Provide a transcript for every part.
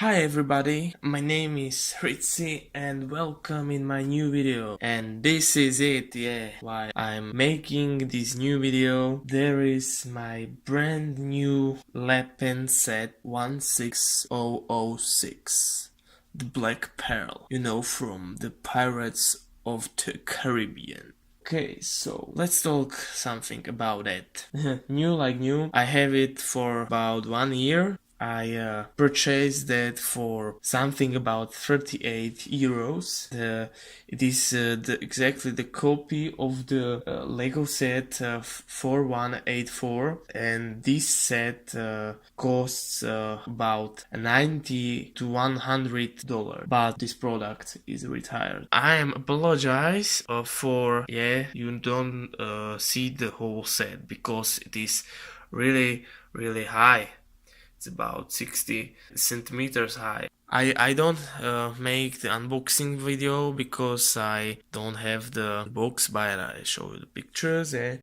Hi everybody, my name is Ritzy and welcome in my new video. And this is it, why I'm making this new video. There is my brand new Lepin set 16006. The Black Pearl, from the Pirates of the Caribbean. Okay, so let's talk something about it. New like new, I have it for about 1 year. I purchased that for something about 38 euros. It is exactly the copy of the Lego set 4184, and this set costs about 90 to $100, but this product is retired. I am apologize for you don't see the whole set because it is really high. It's about 60 centimeters high. I don't make the unboxing video because I don't have the box, but I show you the pictures. Okay,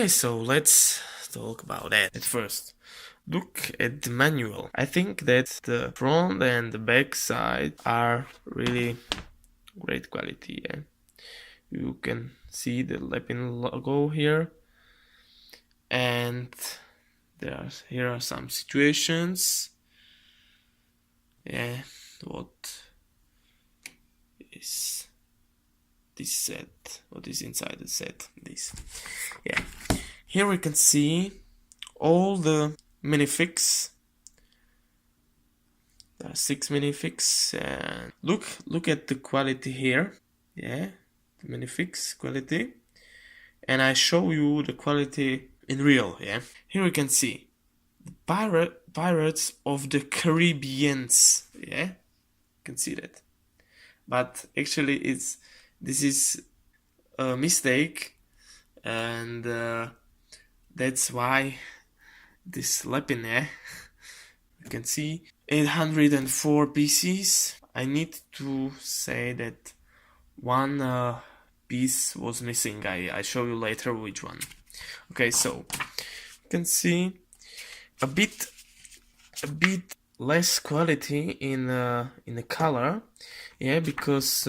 so let's talk about that. At first, look at the manual. I think that the front and the back side are really great quality. You can see the Lepin logo here, and here are some situations. What is this set? What is inside the set? This. Here we can see all the minifigs. There are 6 minifigs, and look at the quality here. The minifigs quality, and I show you the quality in real. Here we can see Pirates of the Caribbeans. You can see that, but actually this is a mistake, and that's why this Lepin. You can see 804 pieces. I need to say that one piece was missing. I show you later which one. Okay, so you can see a bit less quality in the color, because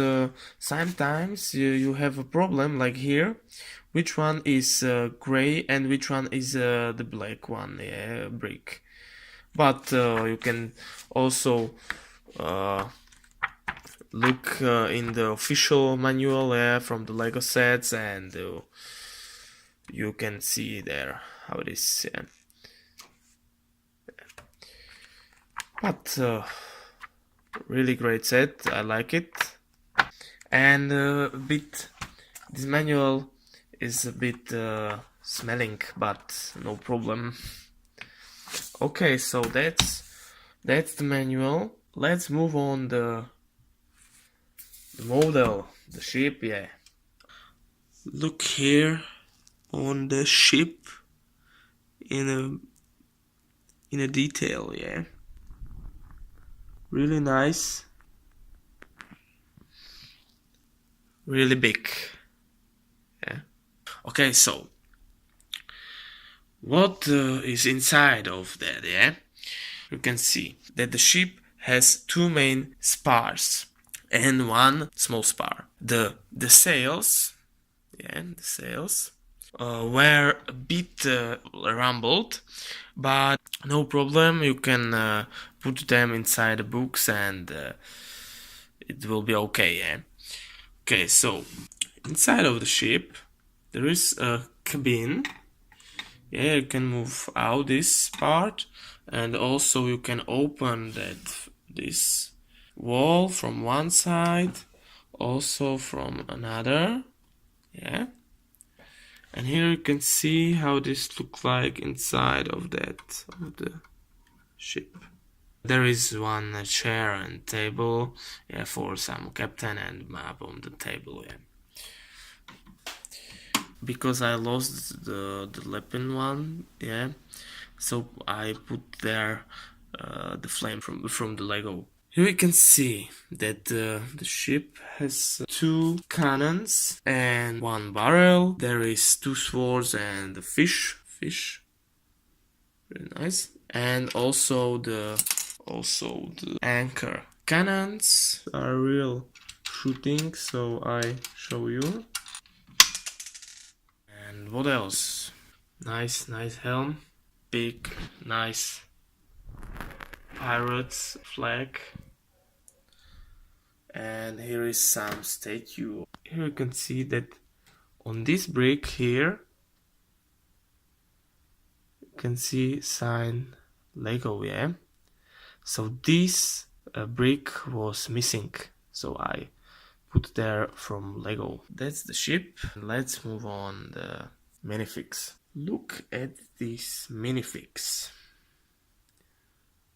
sometimes you have a problem like here, which one is gray and which one is the black one, brick. But you can also look in the official manual from the Lego sets, and you can see there how it is. But really great set, I like it. And this manual is a bit smelling, but no problem. Okay, so that's the manual. Let's move on the model, the ship. Look here on the ship in a detail. Really nice, really big. Okay, so what is inside of that? You can see that the ship has 2 main spars and 1 small spar. The sails, the sails were a bit rumpled, but no problem. You can put them inside the books and it will be okay. Okay, so inside of the ship there is a cabin. You can move out this part, and also you can open this wall from one side, also from another. And here you can see how this looks like inside of the ship. There is one chair and table, for some captain and map on the table. Because I lost the Lepin one, so I put there the flame from the Lego. Here we can see that the ship has 2 cannons and 1 barrel. There is 2 swords and a fish. Very nice. And also the also the anchor. Cannons are real shooting, so I show you. And what else? Nice helm. Big, nice pirates flag. And here is some statue. Here you can see that on this brick here, you can see sign Lego, yeah? So this brick was missing, so I put there from Lego. That's the ship. Let's move on the minifigs. Look at this minifigs.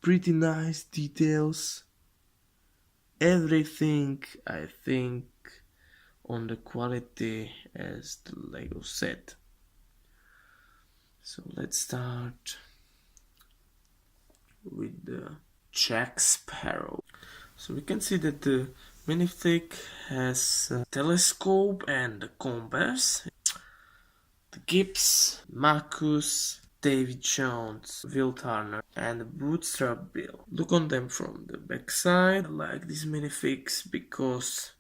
Pretty nice details. Everything, I think, on the quality as the Lego set. So let's start with the Jack Sparrow. So we can see that the minifig has a telescope and a compass. The Gibbs, Marcus, David Jones, Will Turner, and the Bootstrap Bill. Look on them from the backside. I like these minifigs because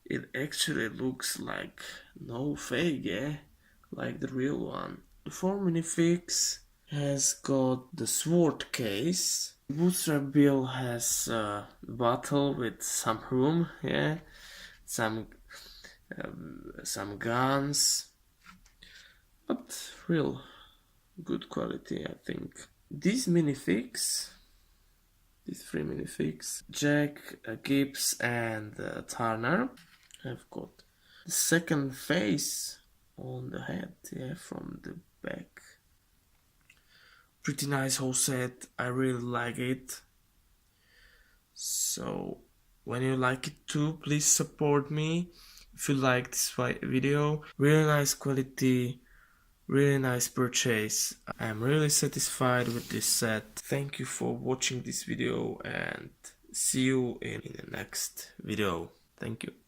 it actually looks like no fake, yeah? Like the real one. The 4 minifigs has got the sword case. Bootstrap Bill has a bottle with some room, yeah? Some guns. But real good quality, I think. These minifigs, these 3 minifigs, Jack, Gibbs and Turner, have got the second face on the head, yeah, from the back. Pretty nice whole set, I really like it. So when you like it too, please support me. If you like this video, really nice quality, really nice purchase. I'm really satisfied with this set. Thank you for watching this video and see you in the next video. Thank you.